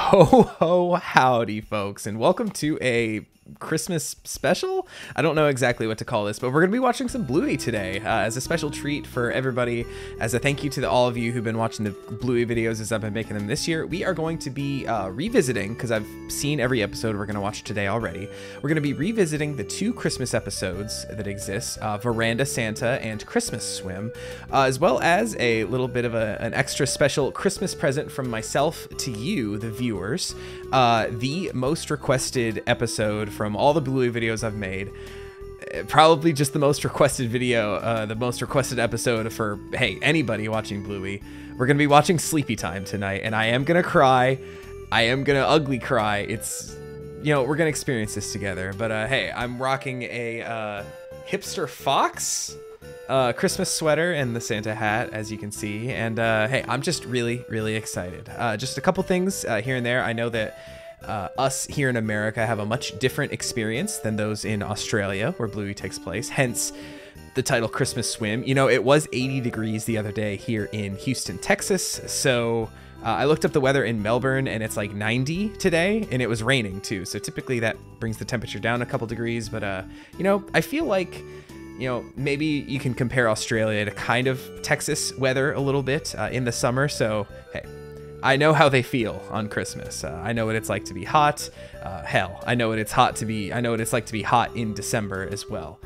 Ho ho howdy folks, and welcome to a Christmas special. I don't know exactly what to call this, but we're gonna be watching some Bluey today as a special treat for everybody, as a thank you to all of you who've been watching the Bluey videos as I've been making them this year. We are going to be revisiting, because I've seen every episode we're gonna watch today already. We're gonna be revisiting the two Christmas episodes that exist, Verandah Santa and Christmas Swim, as well as a little bit of an extra special Christmas present from myself to you, the viewers. The most requested episode from all the Bluey videos I've made. Probably just the most requested video, the most requested episode for, hey, anybody watching Bluey. We're going to be watching Sleepytime tonight, and I am going to cry. I am going to ugly cry. It's, you know, we're going to experience this together. But, hey, I'm rocking a hipster fox Christmas sweater and the Santa hat, as you can see. And, hey, I'm just really, really excited. Just a couple things here and there. I know that us here in America have a much different experience than those in Australia, where Bluey takes place, hence the title Christmas Swim. You know, it was 80 degrees the other day here in Houston, Texas, so I looked up the weather in Melbourne, and it's like 90 today, and it was raining too, so typically that brings the temperature down a couple degrees. But you know, I feel like, you know, maybe you can compare Australia to kind of Texas weather a little bit in the summer, so hey, I know how they feel on Christmas. I know what it's like to be hot. Hell, I know what it's like to be hot in December as well.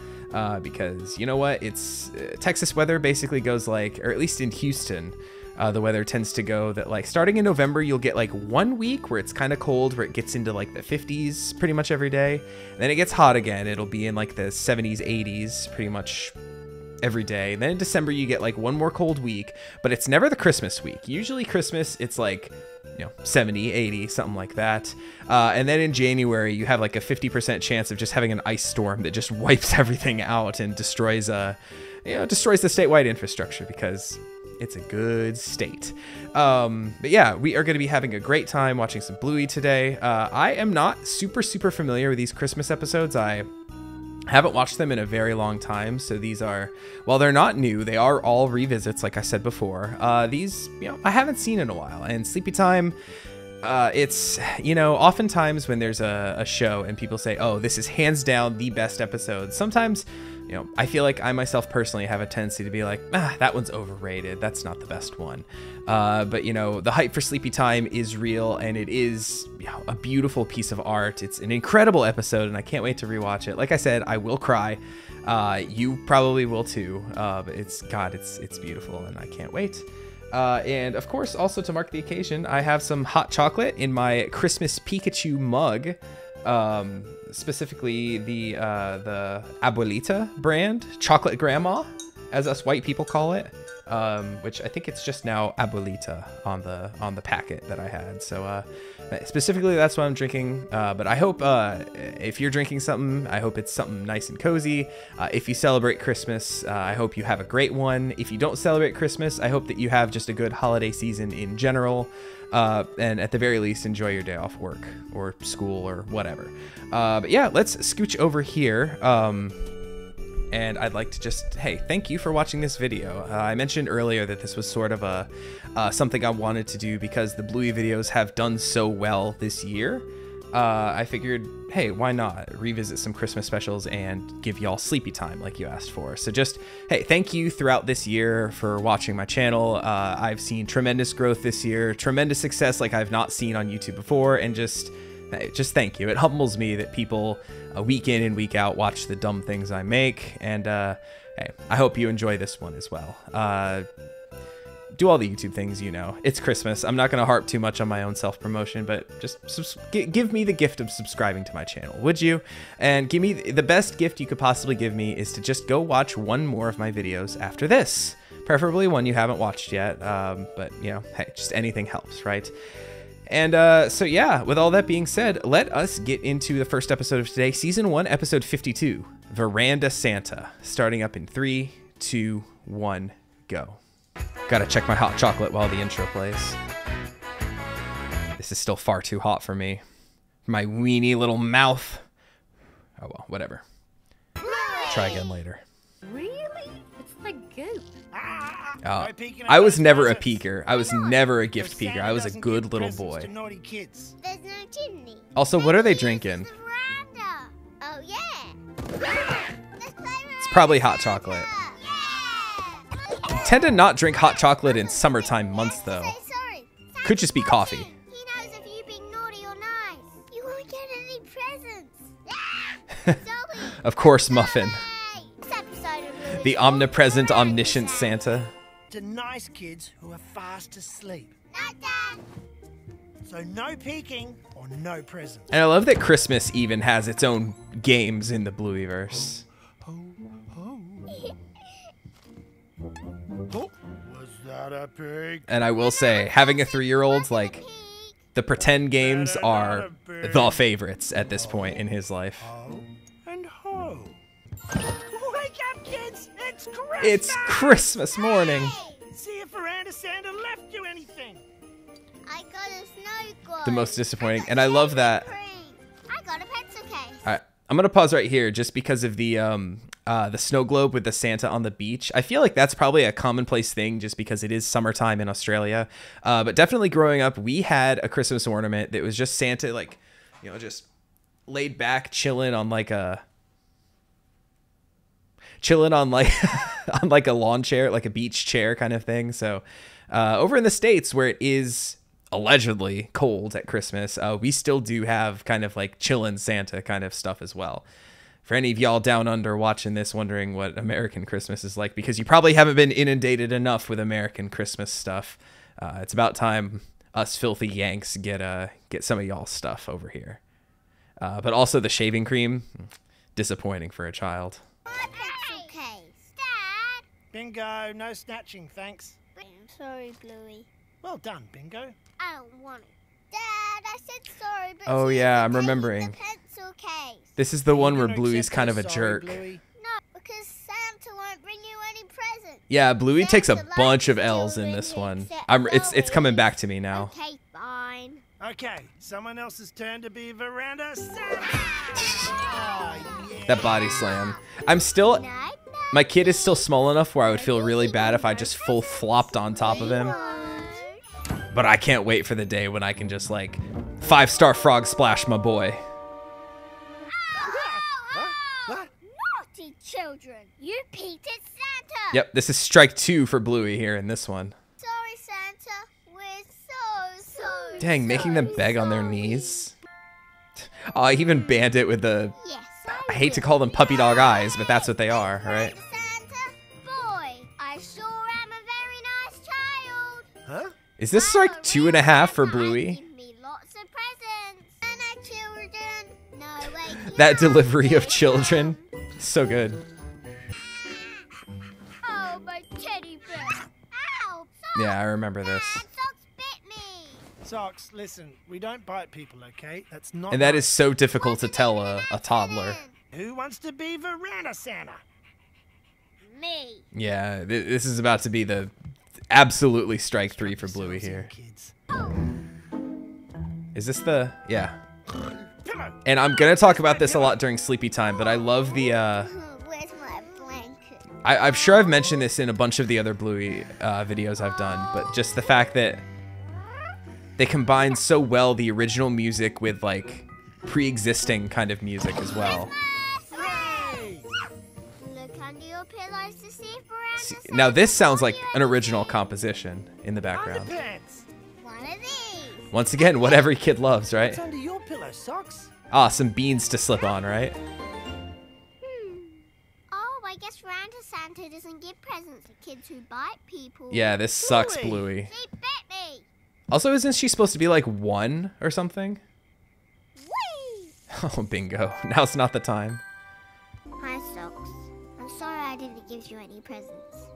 Because you know what? It's Texas weather basically goes like, or at least in Houston, the weather tends to go that like starting in November, you'll get like 1 week where it's kind of cold, where it gets into like the 50s pretty much every day. And then it gets hot again. It'll be in like the 70s, 80s pretty much every day. And then in December you get like one more cold week, but it's never the Christmas week. Usually Christmas, it's like, you know, 70, 80, something like that. And then in January you have like a 50% chance of just having an ice storm that just wipes everything out and destroys the statewide infrastructure, because it's a good state. But yeah, we are going to be having a great time watching some Bluey today. I am not super familiar with these Christmas episodes. I haven't watched them in a very long time, so these are, while they're not new, they are all revisits, like I said before. These, you know, I haven't seen in a while. And Sleepytime, it's, you know, oftentimes when there's a show and people say, oh, this is hands down the best episode, sometimes, you know, I feel like I myself personally have a tendency to be like, that one's overrated, that's not the best one. But, you know, the hype for Sleepytime is real, and it is, you know, a beautiful piece of art. It's an incredible episode, and I can't wait to rewatch it. Like I said, I will cry. You probably will too. But it's beautiful, and I can't wait. And of course, also to mark the occasion, I have some hot chocolate in my Christmas Pikachu mug. Specifically the Abuelita brand, Chocolate Grandma, as us white people call it, which I think it's just now Abuelita on the packet that I had. So specifically that's what I'm drinking. But I hope if you're drinking something, I hope it's something nice and cozy. If you celebrate Christmas, I hope you have a great one. If you don't celebrate Christmas, I hope that you have just a good holiday season in general. And at the very least, enjoy your day off work or school or whatever. But yeah, let's scooch over here. And I'd like to just, hey, thank you for watching this video. I mentioned earlier that this was sort of something I wanted to do because the Bluey videos have done so well this year. I figured, hey, why not revisit some Christmas specials and give y'all Sleepytime like you asked for. So just, hey, thank you throughout this year for watching my channel. I've seen tremendous growth this year, tremendous success like I've not seen on YouTube before, and just thank you. It humbles me that people week in and week out watch the dumb things I make, and hey, I hope you enjoy this one as well. Do all the YouTube things, you know. It's Christmas. I'm not going to harp too much on my own self-promotion, but just give me the gift of subscribing to my channel, would you? And give me the best gift you could possibly give me is to just go watch one more of my videos after this. Preferably one you haven't watched yet, but, you know, hey, just anything helps, right? And so, yeah, with all that being said, let us get into the first episode of today, Season 1, Episode 52, Verandah Santa, starting up in 3, 2, 1, go. Gotta check my hot chocolate while the intro plays. This is still far too hot for me. My weenie little mouth. Oh well, whatever. Try again later. Really? It's A goop. Oh, I was never a peeker. I was never a gift peeker. I was a good little boy. There's no chimney. Also, what are they drinking? The veranda. Oh yeah. It's probably hot chocolate. Yeah. Tend to not drink hot chocolate in summertime months, though. Say sorry. Could just be coffee. He knows if you're being naughty or nice. You won't get any presents. Zoe. Of course, Muffin. Hey. This episode of Bluey The is all omnipresent, for omniscient Santa. Santa. To nice kids who are fast asleep. Not Dad. So no peeking or no presents. And I love that Christmas even has its own games in the Blueyverse. Oh, was that a pig? And I will say, having a 3-year-old, like, the pretend games are the favorites at this point in his life. Ho and ho. Wake up, kids! It's Christmas! It's Christmas morning. See if Verandah Santa left you anything. I got a snow globe. The most disappointing. And I love that. I got a pencil case. All right, I'm gonna pause right here just because of the snow globe with the Santa on the beach. I feel like that's probably a commonplace thing just because it is summertime in Australia. But definitely growing up, we had a Christmas ornament that was just Santa, like, you know, just laid back, chilling on like a on like a lawn chair, like a beach chair kind of thing. So over in the States where it is allegedly cold at Christmas, we still do have kind of like chillin' Santa kind of stuff as well. For any of y'all down under watching this wondering what American Christmas is like, because you probably haven't been inundated enough with American Christmas stuff, it's about time us filthy Yanks get some of y'all stuff over here. But also the shaving cream, disappointing for a child. My pencil case. Dad. Bingo, no snatching, thanks. I'm sorry, Bluey. Well done, Bingo. I don't want it. Dad, I said sorry, but Oh, she's yeah, I'm taking remembering. the pencil case. This is the one where Gonna Bluey's accept kind of your a sorry, jerk. Bluey? No, because Santa won't bring you any presents. Yeah, Bluey takes a Santa bunch of likes L's in children this one. except It's coming Zoe. back to me now. Okay, fine. Okay, someone else's turn to be Verandah Santa. Oh, yeah. That body slam. I'm still, Night, my kid is still small enough where I would feel really bad if I just full flopped on top of him. But I can't wait for the day when I can just like 5-star frog splash my boy. What? Naughty children, you peeked at Santa. Yep, this is strike 2 for Bluey here in this one. Sorry, Santa. We're so Dang, making them beg on their sorry. knees. Oh, I even banned it with the, Yes, I hate to call them puppy dog eyes, but that's what they are, right? Santa, boy, I sure am a very nice child. Huh? Is this strike 2.5 for Bluey? Give me lots of presents. And children, no way. That delivery of children, so good. Oh, my teddy bear. Ow! Yeah, I remember this. Socks bit me. Socks, listen, we don't bite people, okay? That's not And that nice. is so difficult to tell a toddler. Who wants to be Verandah Santa? Me. Yeah, this is about to be the absolutely strike 3 for Bluey Yourselves in, here. kids. Is this the, yeah. Pillow. And I'm gonna talk about this a lot during sleepy time, but I love the, Where's my blanket? I'm sure I've mentioned this in a bunch of the other Bluey videos I've done, but just the fact that they combine so well the original music with like pre-existing kind of music as well. Hooray! Look under your pillows to see if Verandah Now this sounds like Santa an original composition in the background. Underpants. One of these. Once again, what every kid loves, right? What's under your pillow, Socks? Ah, some beans to slip on, right? Oh, I guess Verandah Santa doesn't give presents to kids who bite people. Yeah, this sucks, Bluey. Bluey. She bit me. Also, isn't she supposed to be like 1 or something? Whee! Oh, bingo. Now's not the time. Hi, Socks. I'm sorry I didn't give you any presents.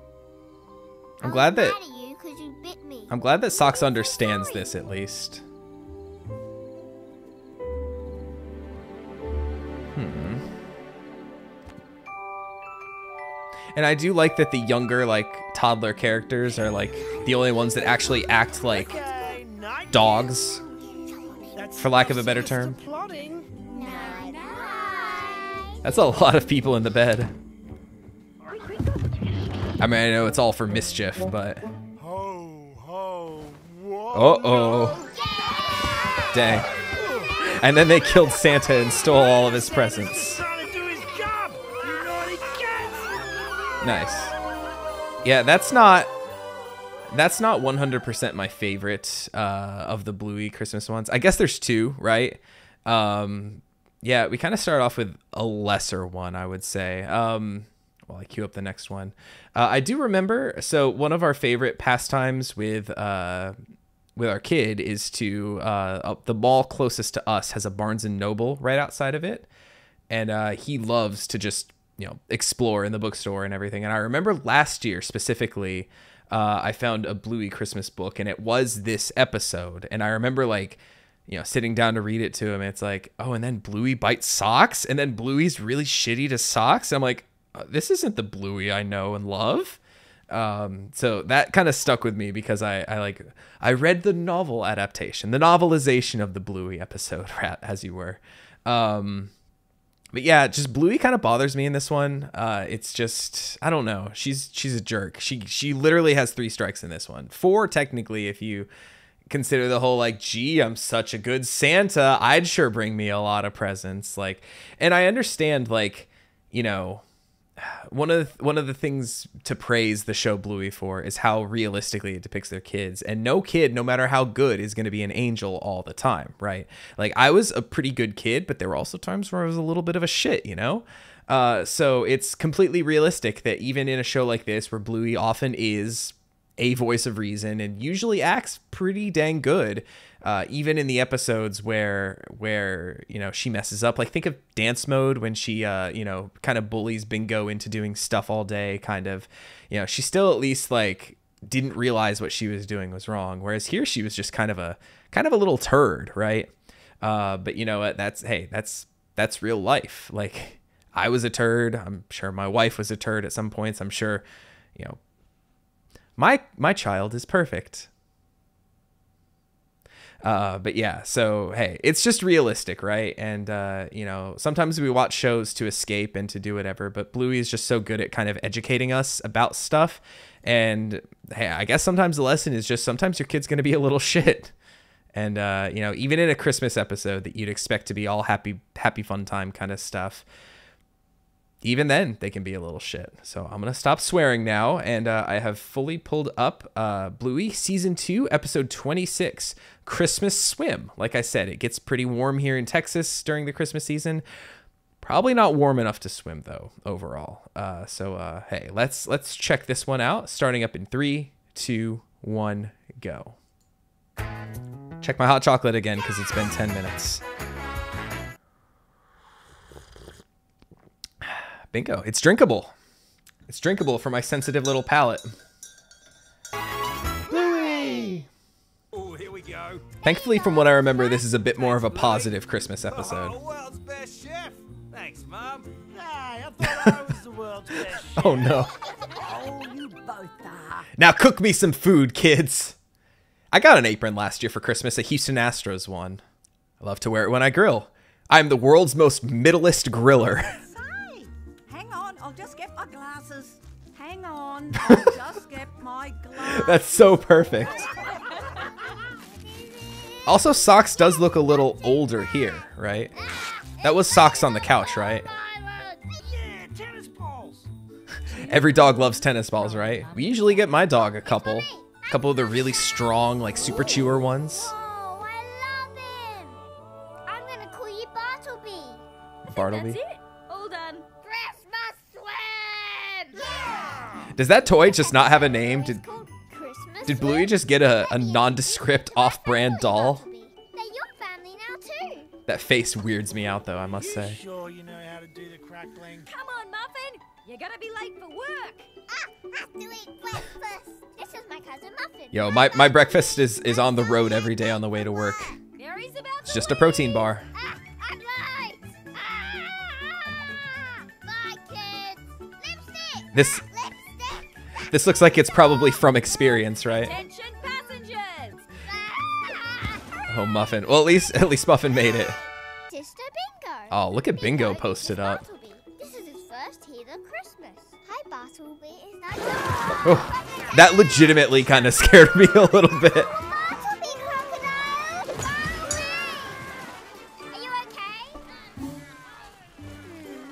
I'm glad that mad at you 'cause you bit me. I'm glad that Socks understands this at least. And I do like that the younger, like, toddler characters are, like, the only ones that actually act like Okay, night. dogs, That's for lack of a better serious term. to plotting. Night, night. That's a lot of people in the bed. I mean, I know it's all for mischief, but... Ho, ho, whoa. Uh-oh. Dang. And then they killed Santa and stole all of his presents. Trying to do his job, you naughty kids. Nice. Yeah, that's not 100% my favorite of the Bluey Christmas ones. I guess there's two, right? Yeah, we kind of start off with a lesser one, I would say. While I queue up the next one. I do remember, so one of our favorite pastimes with our kid is to, the mall closest to us has a Barnes & Noble right outside of it. And he loves to just, explore in the bookstore and everything. And I remember last year specifically, I found a Bluey Christmas book, and it was this episode. And I remember, like, sitting down to read it to him. And it's like, oh, and then Bluey bites socks, and then Bluey's really shitty to socks. And I'm like, this isn't the Bluey I know and love. So that kind of stuck with me because I read the novel adaptation, the novelization of the Bluey episode, as you were. But yeah, just Bluey kind of bothers me in this one. It's just, I don't know. She's a jerk. She literally has 3 strikes in this one. 4 technically, if you consider the whole, like, gee, I'm such a good Santa, I'd sure bring me a lot of presents. Like, and I understand, like, one of the things to praise the show Bluey for is how realistically it depicts their kids. And no kid, no matter how good, is going to be an angel all the time, right? Like, I was a pretty good kid, but there were also times where I was a little bit of a shit, So it's completely realistic that even in a show like this, where Bluey often is a voice of reason and usually acts pretty dang good, even in the episodes where she messes up. Like, think of Dance Mode, when she kind of bullies Bingo into doing stuff all day, kind of, she still at least, like, didn't realize what she was doing was wrong, whereas here she was just kind of a little turd, right? But you know what, that's real life. Like, I was a turd. I'm sure my wife was a turd at some points. I'm sure my child is perfect. But yeah, so hey, it's just realistic, right? And sometimes we watch shows to escape and to do whatever, but Bluey is just so good at kind of educating us about stuff. And hey, I guess sometimes the lesson is just sometimes your kid's gonna be a little shit. And even in a Christmas episode that you'd expect to be all happy fun time kind of stuff, even then they can be a little shit. So I'm gonna stop swearing now, and I have fully pulled up Bluey season 2 episode 26, Christmas Swim. Like I said, it gets pretty warm here in Texas during the Christmas season. Probably not warm enough to swim though overall. So hey, let's check this one out, starting up in 3, 2, 1, go. Check my hot chocolate again because it's been 10 minutes. Bingo. It's drinkable. It's drinkable for my sensitive little palate. Bluey! Oh, here we go. Thankfully, from what I remember, this is a bit more of a positive Christmas episode. Oh, world's best chef. Thanks, Mum. Hey, I thought I was the world's best chef. Oh, no. Oh, you both are. Now cook me some food, kids. I got an apron last year for Christmas, a Houston Astros one. I love to wear it when I grill. I'm the world's most middleist griller. Say, hang on, I'll just get my glasses. Hang on, I'll just get my glasses. That's so perfect. Also, Socks does look a little older here, right? That was Socks on the couch, right? Yeah, tennis balls. Every dog loves tennis balls, right? We usually get my dog a couple of the really strong, like, super chewer ones. Oh, I love him. I'm gonna call you Bartleby. Bartleby? That's it. All done. Christmas swim! Yeah! Does that toy just not have a name? It's called Christmas Did Bluey swim. just get a nondescript off-brand doll? Bartleby. They're your family now too. That face weirds me out, though, I must You say. sure you know how to do the crackling? Come on, Muffin. You're gonna be late for work. I have to eat breakfast. This is my cousin Muffin. Yo, my breakfast is on the road every day on the way to work. Mary's about It's to just a protein bar. I'm late. Bye, kids. Lipstick. This Lipstick. this looks like it's probably from experience, right? Attention passengers. Oh, Muffin. Well, at least Muffin made it. Sister Bingo. Oh, look at Bingo posted up. Bartleby. This is his first here of Christmas. Hi, Bartleby is not Oh, that legitimately kind of scared me a little bit. Bartleby crocodile! Bartleby! Are you okay?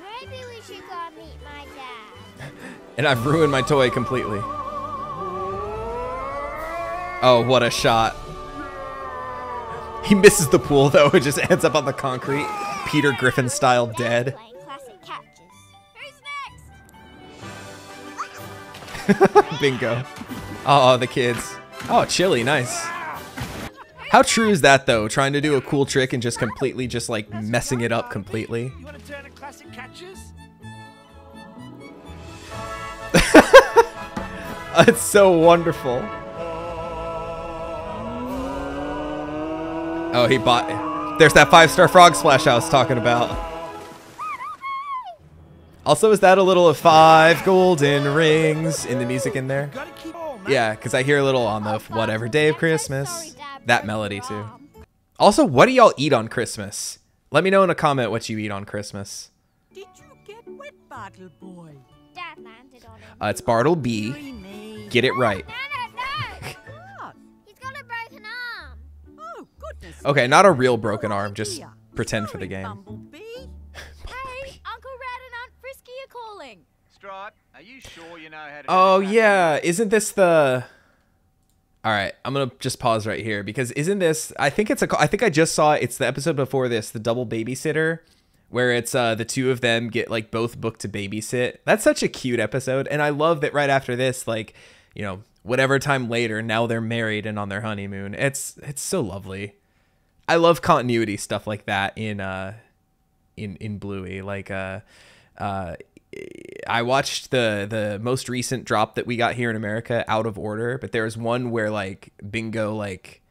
Maybe we should go and meet my dad. And I've ruined my toy completely. Oh, what a shot. He misses the pool, though. It just ends up on the concrete. Peter Griffin style dead. Playing classic captures. Who's next? Bingo. Oh, the kids. Oh, chili. Nice. How true is that, though? Trying to do a cool trick and just completely just, like, messing it up completely. You want to turn to classic catches? It's so wonderful. Oh, he bought... There's that 5-star frog splash I was talking about. Also, is that a little of 5 golden rings in the music in there? Gotta keep on, man. Yeah, because I hear a little on the whatever day of Christmas. That melody, too. Also, what do y'all eat on Christmas? Let me know in a comment what you eat on Christmas. Did you get wet, Bartle Boy? Dad landed on him. It's Bartleby. Me. Get it right. No. What? He's got a broken arm. Oh, goodness. Okay, not a real broken arm. Just Idea. pretend for the Sorry, game. Bumblebee. Hey, Uncle Rat and Aunt Frisky are calling. Stripe, are you sure you know how to Oh, do that? yeah. Isn't this the... All right, I'm going to just pause right here because isn't this... I think I just saw it. It's the episode before this, the double babysitter, where it's the two of them get like both booked to babysit. That's such a cute episode. And I love that right after this, like, you know, whatever time later, now they're married and on their honeymoon. It's so lovely. I love continuity stuff like that in Bluey. Like, I watched the most recent drop that we got here in America out of order, but there's one where like Bingo, like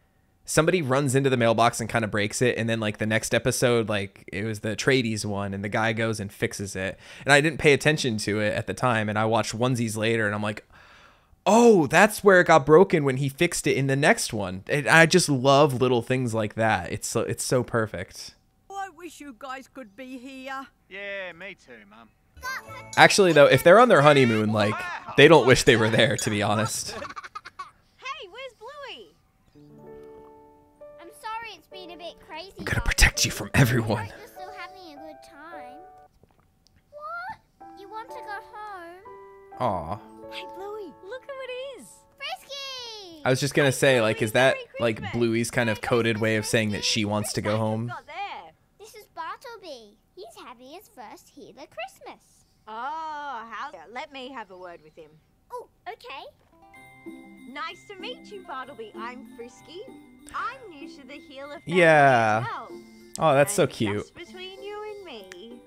somebody runs into the mailbox and kind of breaks it. And then like the next episode, like it was the tradies one and the guy goes and fixes it. And I didn't pay attention to it at the time. And I watched onesies later and I'm like, oh, that's where it got broken when he fixed it in the next one. And I just love little things like that. It's so perfect. I wish you guys could be here. Yeah, me too, Mum. Actually, though, if they're on their honeymoon, like, they don't wish they were there, to be honest. Hey, where's Bluey? I'm sorry it's been a bit crazy. I'm gonna protect you from everyone. I hope you're still having a good time. What? You want to go home? Aw. Hey, Bluey, look who it is. Frisky! I was just gonna say, like, is that, like, Christmas. Bluey's kind of coded way of saying that she wants to go home? Got there. This is Bartleby. He's having his first Healer Christmas. Oh, let me have a word with him. Oh, okay. Nice to meet you, Bartleby. I'm Frisky. I'm new to the healer family Yeah. as well. Oh, that's so And cute. Just between you and me,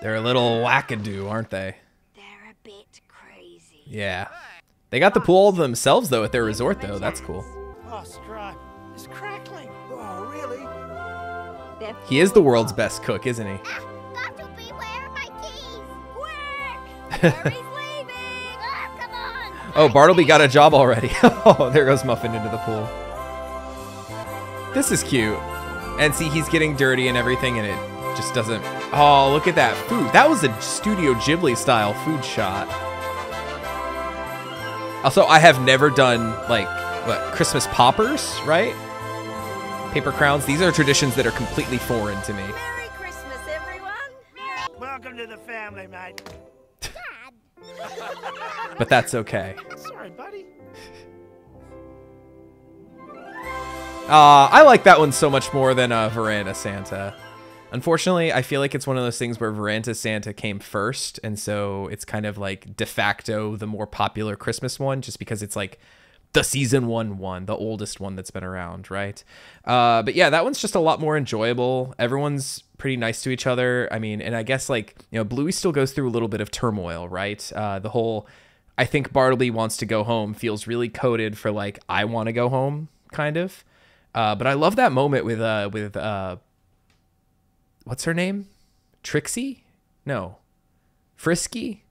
They're a little wackadoo, aren't they? they're a bit crazy. Yeah. They got the pool all to themselves, though, at their resort, though. That's cool. Oh, Stripe, it's crackling. Oh, really? They're He is the world's best cook, isn't he? Bartleby, where are my keys? Mary's leaving. Oh, come on. Oh, Bartleby got a job already. Oh, there goes Muffin into the pool. This is cute. And see, he's getting dirty and everything, and it just doesn't... Oh, look at that food. That was a Studio Ghibli-style food shot. Also, I have never done, like, what, Christmas poppers, right? Paper crowns. These are traditions that are completely foreign to me. Merry Christmas, everyone. Welcome to the family, mate. Dad. But that's okay. Sorry, buddy. I like that one so much more than Verandah Santa. Unfortunately, I feel like it's one of those things where Verandah Santa came first, and so it's kind of like de facto the more popular Christmas one, just because it's like the season one, the oldest one that's been around, right? But yeah, that one's just a lot more enjoyable. Everyone's pretty nice to each other. I mean, and I guess like, you know, Bluey still goes through a little bit of turmoil, right? The whole, I think Bartleby wants to go home feels really coded for like, I want to go home kind of. But I love that moment with what's her name? Trixie? No. Frisky?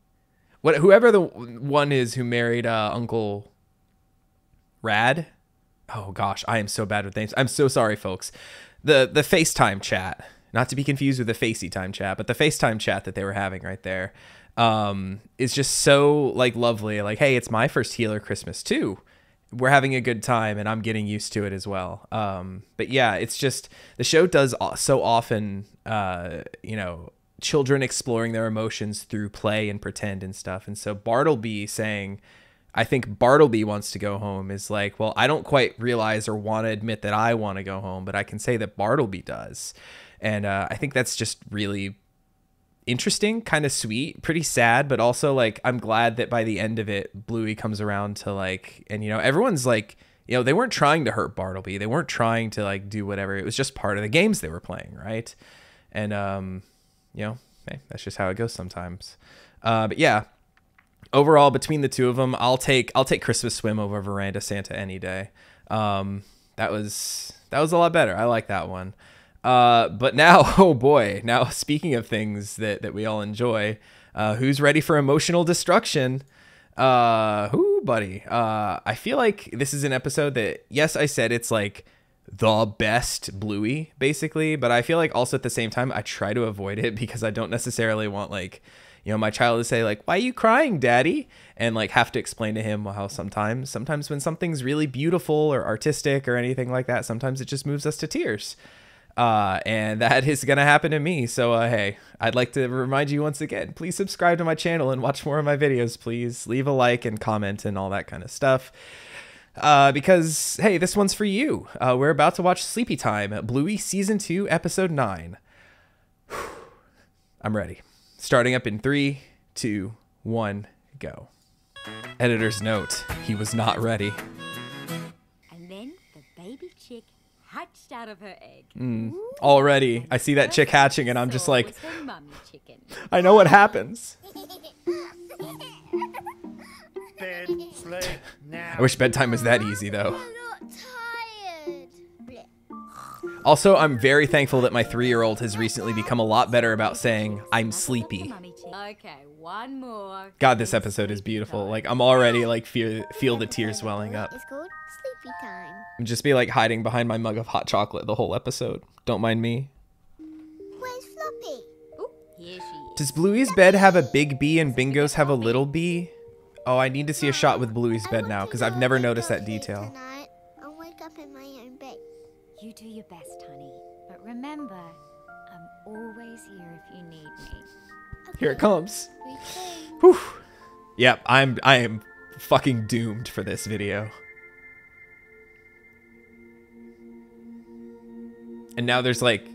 Whoever the one is who married Uncle Rad. Oh gosh, I am so bad with names. I'm so sorry, folks. The FaceTime chat, not to be confused with the Facey Time chat, but the FaceTime chat that they were having right there. is just so like lovely. Like, hey, it's my first healer Christmas too. We're having a good time and I'm getting used to it as well. But yeah, it's just the show does so often, you know, children exploring their emotions through play and pretend and stuff. And so Bartleby saying, I think Bartleby wants to go home is like, well, I don't quite realize or want to admit that I want to go home, but I can say that Bartleby does. And I think that's just really interesting, kind of sweet, pretty sad, but also like I'm glad that by the end of it Bluey comes around to like, and you know, everyone's like, you know, they weren't trying to hurt Bartleby, they weren't trying to like do whatever, it was just part of the games they were playing, right? And you know, hey, that's just how it goes sometimes. But yeah, overall between the two of them, I'll take Christmas Swim over Verandah Santa any day. That was a lot better. I like that one. But now, oh boy, now speaking of things that we all enjoy, who's ready for emotional destruction? Who, buddy? I feel like this is an episode that, yes, I said it's like the best Bluey, basically, but I feel like also at the same time, I try to avoid it because I don't necessarily want like, you know, my child to say like, why are you crying, daddy? And like have to explain to him how sometimes when something's really beautiful or artistic or anything like that, sometimes it just moves us to tears. And that is going to happen to me. So, hey, I'd like to remind you once again, please subscribe to my channel and watch more of my videos, please. Leave a like and comment and all that kind of stuff. Because, hey, this one's for you. We're about to watch Sleepytime, Bluey Season 2, Episode 9. I'm ready. Starting up in 3, 2, 1, go. Editor's note, he was not ready. And then the baby chick hatched out of her egg. Already, I see that chick hatching and I'm just like, Was her mummy chicken. I know what happens. Bed, sleep, now. I wish bedtime was that easy, though. I'm not tired. Also, I'm very thankful that my 3-year-old has recently become a lot better about saying, I'm sleepy. Mummy chick. Okay, one more. God, this episode is beautiful. Like, I'm already, like, feel the tears welling up. It's called Sleepy Time. And just be, like, hiding behind my mug of hot chocolate the whole episode. Don't mind me. Where's Floppy? Ooh, here she is. Does Bluey's bed have a big B and Bingo's have a little B? Oh, I need to see a shot with Bluey's bed now, because I've never noticed that detail. Tonight, I'll wake up in my own bed. You do your best, honey. But remember, I'm always here if you need me. Here it comes. Sweet dreams. Whew. Yep, I am fucking doomed for this video. And now there's like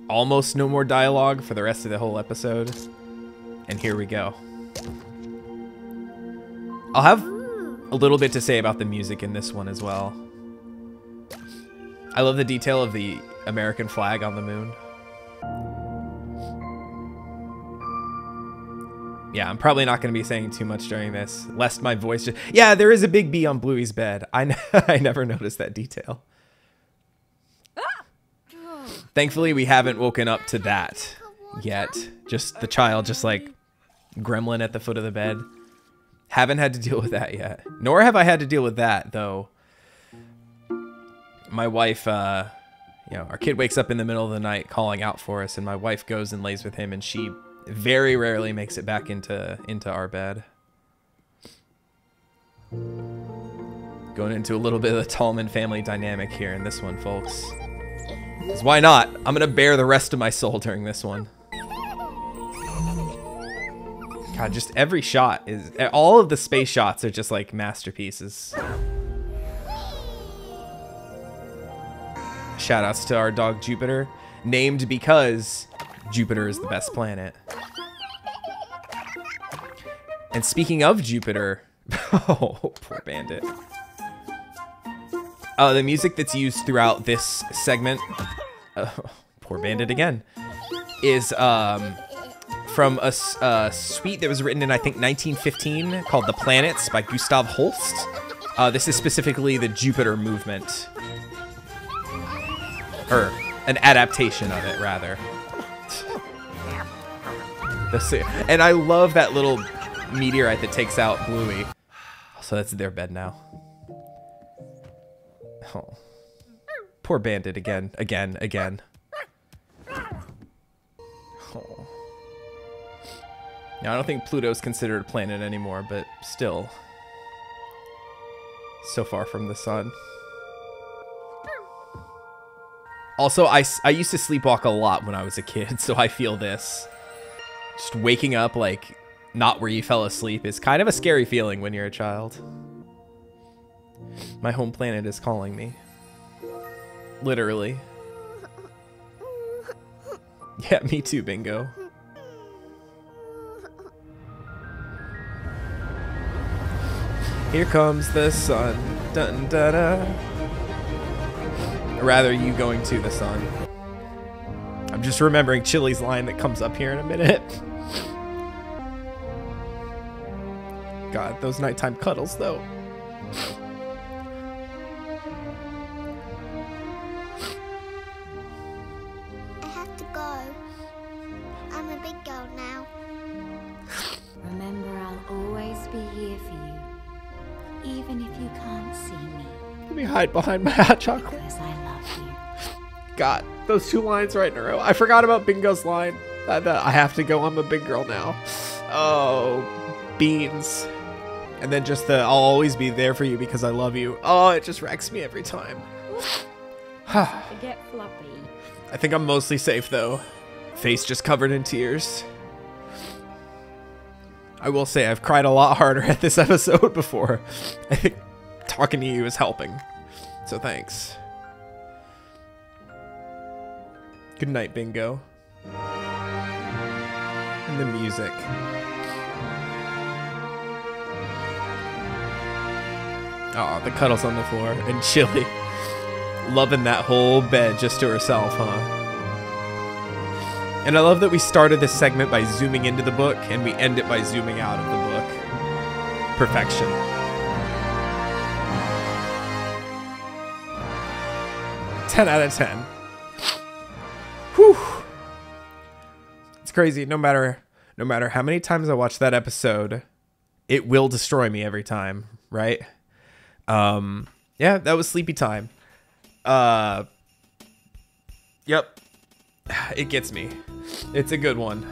almost no more dialogue for the rest of the whole episode. And here we go. I'll have a little bit to say about the music in this one as well. I love the detail of the American flag on the moon. Yeah, I'm probably not going to be saying too much during this, lest my voice just... Yeah, there is a big B on Bluey's bed. I never noticed that detail. Thankfully, we haven't woken up to that yet. Just the child just like gremlin at the foot of the bed. Haven't had to deal with that yet. Nor have I had to deal with that, though. My wife, you know, our kid wakes up in the middle of the night calling out for us, and my wife goes and lays with him, and she very rarely makes it back into our bed. Going into a little bit of the Tallman family dynamic here in this one, folks. 'Cause why not? I'm gonna bear the rest of my soul during this one. God, just every shot is... All of the space shots are just like masterpieces. Shoutouts to our dog Jupiter, named because Jupiter is the best planet. And speaking of Jupiter... Oh, poor bandit. The music that's used throughout this segment... poor bandit again. Is... from a suite that was written in, I think, 1915 called The Planets by Gustav Holst. This is specifically the Jupiter movement. Or an adaptation of it, rather. And I love that little meteorite that takes out Bluey. So that's their bed now. Oh. Poor bandit again. Oh. Now, I don't think Pluto's considered a planet anymore, but still. So far from the sun. Also, I used to sleepwalk a lot when I was a kid, so I feel this. Just waking up, like, not where you fell asleep is kind of a scary feeling when you're a child. My home planet is calling me. Literally. Yeah, me too, Bingo. Here comes the sun. Dun, da, da. Or rather, you going to the sun. I'm just remembering Chili's line that comes up here in a minute. God, those nighttime cuddles, though. I have to go. I'm a big girl now. Remember, I'll always be here for you, even if you can't see me, Let me hide behind my hot chocolate. because I love you. God, those two lines right in a row. I forgot about Bingo's line. I have to go. I'm a big girl now. Oh, beans. And then just the, I'll always be there for you because I love you. Oh, it just wrecks me every time. Forget Floppy. I think I'm mostly safe, though. Face just covered in tears. I will say I've cried a lot harder at this episode before. I think talking to you is helping. So thanks. Good night, Bingo. And the music. Oh, the cuddles on the floor. And Chili. Loving that whole bed just to herself, huh? And I love that we started this segment by zooming into the book, and we end it by zooming out of the book. Perfection. Ten out of 10. Whew. It's crazy. No matter how many times I watch that episode, it will destroy me every time, right? Yeah, that was Sleepytime. Yep. It gets me. It's a good one.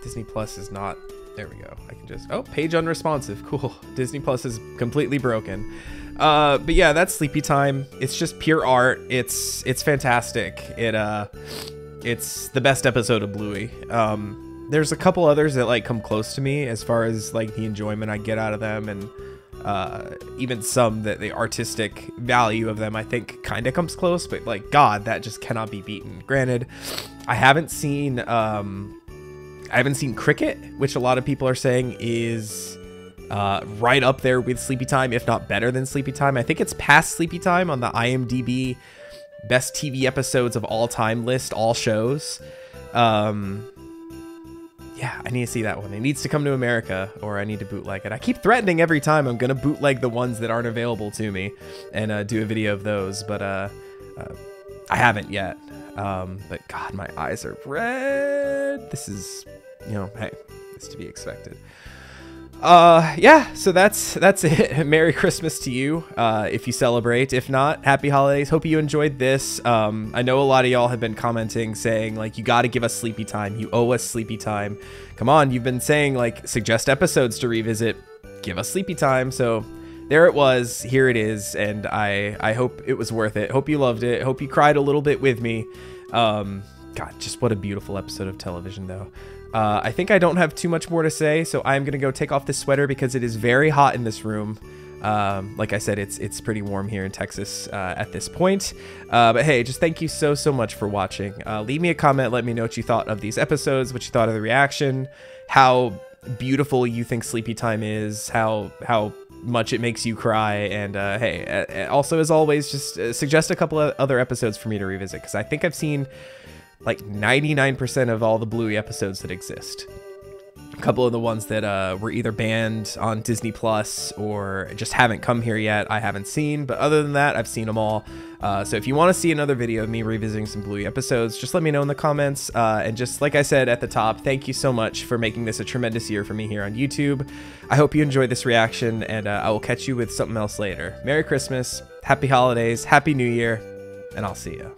Disney Plus is not. There we go. I can just. Oh, page unresponsive. Cool. Disney Plus is completely broken. But yeah, that's Sleepytime. It's just pure art. It's fantastic. It's the best episode of Bluey. There's a couple others that like come close to me as far as like the enjoyment I get out of them, and even some that the artistic value of them I think kind of comes close, but like God, that just cannot be beaten. Granted, I haven't seen Cricket, which a lot of people are saying is right up there with Sleepytime, if not better than Sleepytime. I think it's past Sleepytime on the IMDb best TV episodes of all time list, all shows. Yeah, I need to see that one. It needs to come to America, or I need to bootleg it. I keep threatening every time I'm gonna bootleg the ones that aren't available to me and do a video of those, but I haven't yet. But God, my eyes are red. This is, you know, hey, it's to be expected. Yeah, so that's it. Merry Christmas to you, if you celebrate. If not, happy holidays. Hope you enjoyed this. I know a lot of y'all have been commenting saying like, you got to give us Sleepytime. You owe us Sleepytime. Come on, you've been saying like, suggest episodes to revisit. Give us Sleepytime. So there it was. Here it is, and I hope it was worth it. Hope you loved it. Hope you cried a little bit with me. God, just what a beautiful episode of television, though. I think I don't have too much more to say, so I'm gonna go take off this sweater because it is very hot in this room. Like I said, it's pretty warm here in Texas at this point. But hey, just thank you so much for watching. Leave me a comment, let me know what you thought of these episodes, what you thought of the reaction, how beautiful you think Sleepytime is, how much it makes you cry, and hey, also as always, just suggest a couple of other episodes for me to revisit, because I think I've seen like 99% of all the Bluey episodes that exist. A couple of the ones that were either banned on Disney Plus or just haven't come here yet, I haven't seen, but other than that, I've seen them all. So if you want to see another video of me revisiting some Bluey episodes, just let me know in the comments. And just like I said at the top, thank you so much for making this a tremendous year for me here on YouTube. I hope you enjoyed this reaction, and I will catch you with something else later. Merry Christmas, Happy Holidays, Happy New Year, and I'll see you.